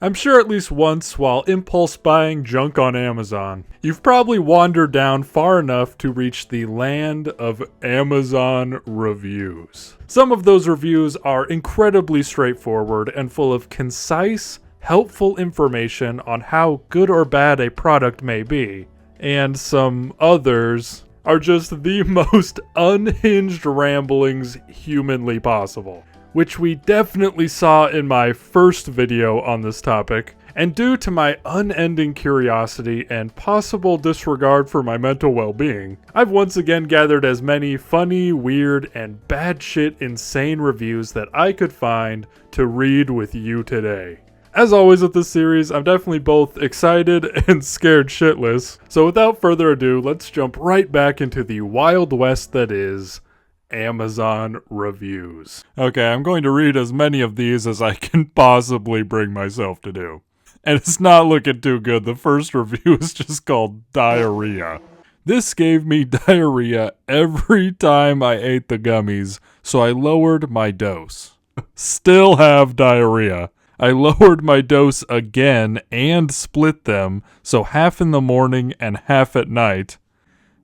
I'm sure at least once while impulse buying junk on Amazon, you've probably wandered down far enough to reach the land of Amazon reviews. Some of those reviews are incredibly straightforward and full of concise, helpful information on how good or bad a product may be, and some others are just the most unhinged ramblings humanly possible, which we definitely saw in my first video on this topic, and due to my unending curiosity and possible disregard for my mental well-being, I've once again gathered as many funny, weird, and bad shit insane reviews that I could find to read with you today. As always with this series, I'm definitely both excited and scared shitless, so without further ado, let's jump right back into the Wild West that is Amazon reviews. Okay, I'm going to read as many of these as I can possibly bring myself to do. And it's not looking too good. The first review is just called Diarrhea. This gave me diarrhea every time I ate the gummies, so I lowered my dose. Still have diarrhea. I lowered my dose again and split them, so half in the morning and half at night.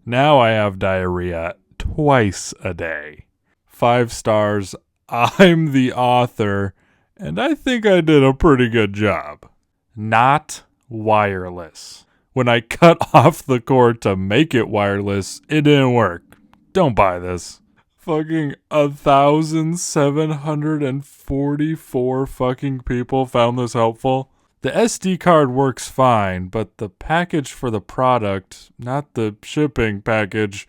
Now I have diarrhea twice a day. 5 stars. I'm the author, and I think I did a pretty good job. Not wireless. When I cut off the cord to make it wireless, it didn't work. Don't buy this. Fucking 1,744 fucking people found this helpful. The SD card works fine, but the package for the product, not the shipping package,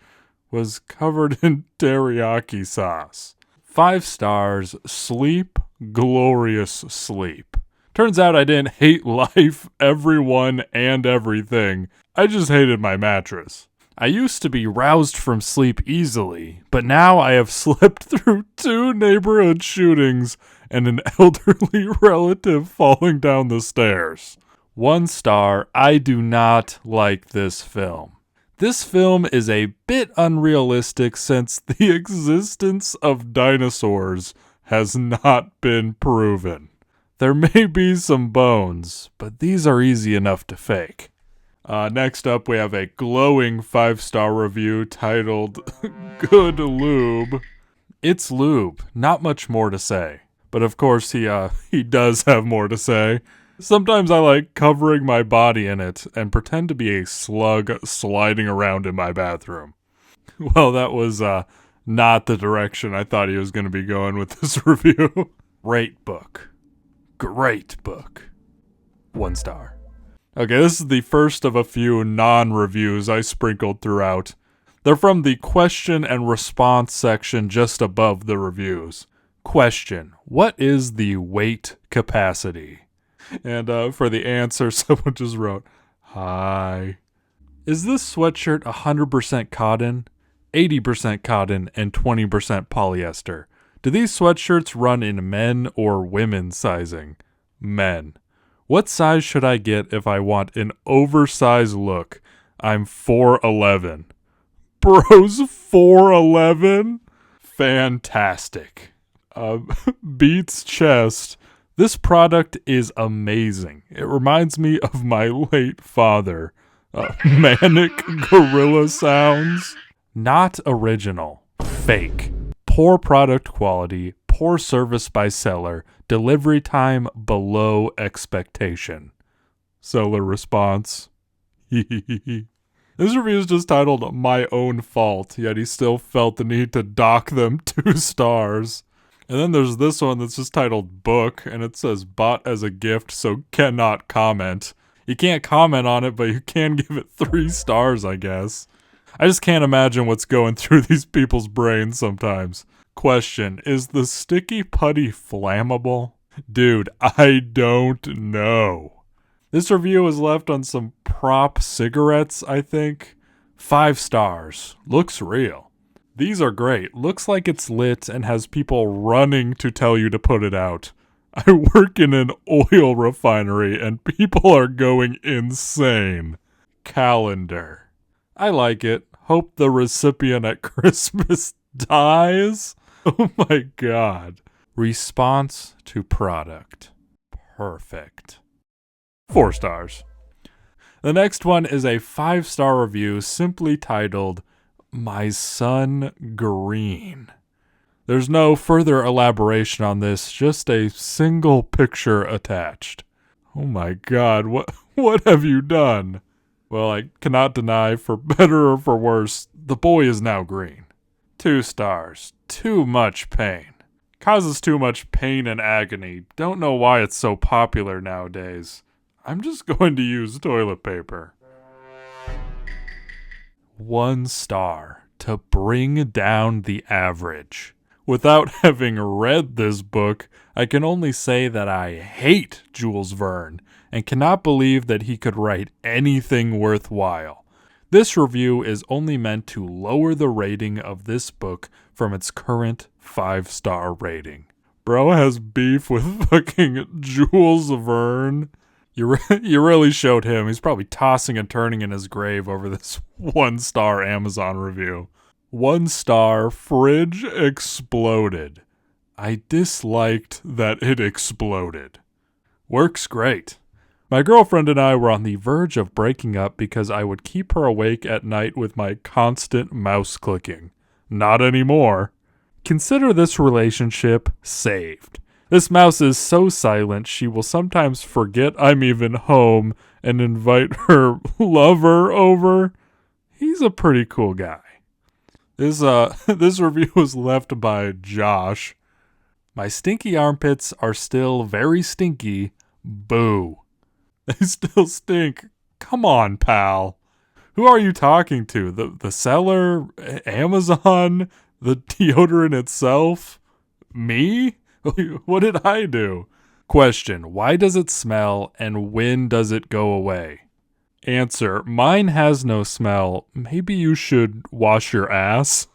was covered in teriyaki sauce. 5 stars. Sleep, glorious sleep. Turns out I didn't hate life, everyone, and everything. I just hated my mattress. I used to be roused from sleep easily, but now I have slept through 2 neighborhood shootings and an elderly relative falling down the stairs. 1 star. I do not like this film. This film is a bit unrealistic since the existence of dinosaurs has not been proven. There may be some bones, but these are easy enough to fake. Next up, we have a glowing 5-star review titled, Good Lube. It's lube. Not much more to say. But of course, he does have more to say. Sometimes I like covering my body in it and pretend to be a slug sliding around in my bathroom. Well, that was not the direction I thought he was going to be going with this review. Great book. Great book. 1 star. Okay, this is the first of a few non-reviews I sprinkled throughout. They're from the question and response section just above the reviews. Question: what is the weight capacity? And for the answer, someone just wrote, Hi. Is this sweatshirt 100% cotton, 80% cotton, and 20% polyester? Do these sweatshirts run in men or women sizing? Men. What size should I get if I want an oversized look? I'm 4'11". Bro's 4'11"? Fantastic. Beats chest. This product is amazing. It reminds me of my late father. Manic gorilla sounds. Not original. Fake. Poor product quality. Poor service by seller. Delivery time below expectation. Seller response. This review is just titled My Own Fault, yet he still felt the need to dock them 2 stars. And then there's this one that's just titled Book, and it says bought as a gift, so cannot comment. You can't comment on it, but you can give it 3 stars, I guess. I just can't imagine what's going through these people's brains sometimes. Question: is the sticky putty flammable? Dude, I don't know. This review was left on some prop cigarettes, I think. 5 stars. Looks real. These are great. Looks like it's lit and has people running to tell you to put it out. I work in an oil refinery and people are going insane. Calendar. I like it. Hope the recipient at Christmas dies. Oh my god. Response to product. Perfect. 4 stars. The next one is a 5-star review simply titled, My Son Green. There's no further elaboration on this, just a single picture attached. Oh my god, what have you done? Well, I cannot deny, for better or for worse, the boy is now green. 2 stars. Too much pain. Causes too much pain and agony. Don't know why it's so popular nowadays. I'm just going to use toilet paper. 1 star. To bring down the average. Without having read this book, I can only say that I hate Jules Verne and cannot believe that he could write anything worthwhile. This review is only meant to lower the rating of this book from its current 5-star rating. Bro has beef with fucking Jules Verne. You really showed him. He's probably tossing and turning in his grave over this 1-star Amazon review. 1 star, fridge exploded. I disliked that it exploded. Works great. My girlfriend and I were on the verge of breaking up because I would keep her awake at night with my constant mouse clicking. Not anymore. Consider this relationship saved. This mouse is so silent she will sometimes forget I'm even home and invite her lover over. He's a pretty cool guy. This review was left by Josh. My stinky armpits are still very stinky. Boo. They still stink. Come on, pal. Who are you talking to? The seller? Amazon? The deodorant itself? Me? What did I do? Question. Why does it smell and when does it go away? Answer. Mine has no smell. Maybe you should wash your ass.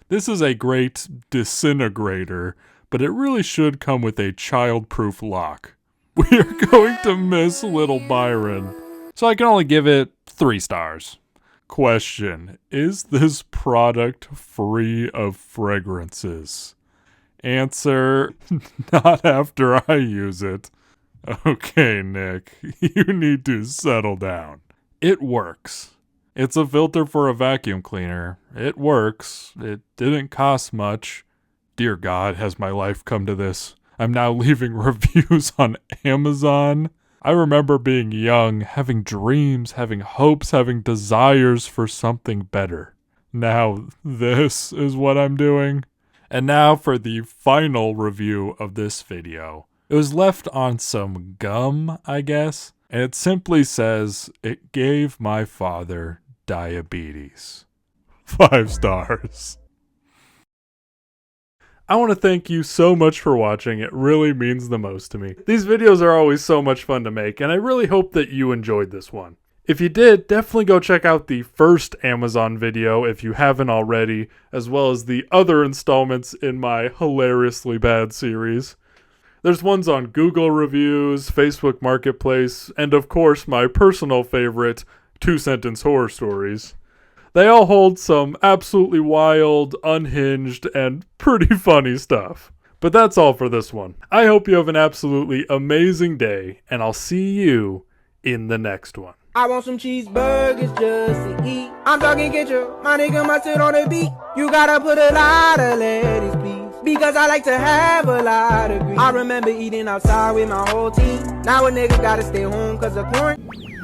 This is a great disintegrator, but it really should come with a child-proof lock. We are going to miss little Byron, so I can only give it 3 stars. Question. Is this product free of fragrances? Answer. Not after I use it. Okay, Nick, you need to settle down. It works. It's a filter for a vacuum cleaner. It works. It didn't cost much. Dear God, has my life come to this? I'm now leaving reviews on Amazon. I remember being young, having dreams, having hopes, having desires for something better. Now this is what I'm doing. And now for the final review of this video. It was left on some gum, I guess. And it simply says, it gave my father diabetes. 5 stars. I want to thank you so much for watching. It really means the most to me. These videos are always so much fun to make, and I really hope that you enjoyed this one. If you did, definitely go check out the first Amazon video if you haven't already, as well as the other installments in my hilariously bad series. There's ones on Google reviews, Facebook Marketplace, and of course my personal favorite, 2-sentence horror stories. They all hold some absolutely wild, unhinged, and pretty funny stuff. But that's all for this one. I hope you have an absolutely amazing day, and I'll see you in the next one. I want some cheeseburgers just to eat. I'm talking ketchup, my nigga mustard on the beat. You gotta put a lot of lettuce, please, because I like to have a lot of grease. I remember eating outside with my whole team. Now a nigga gotta stay home cause of quarantine.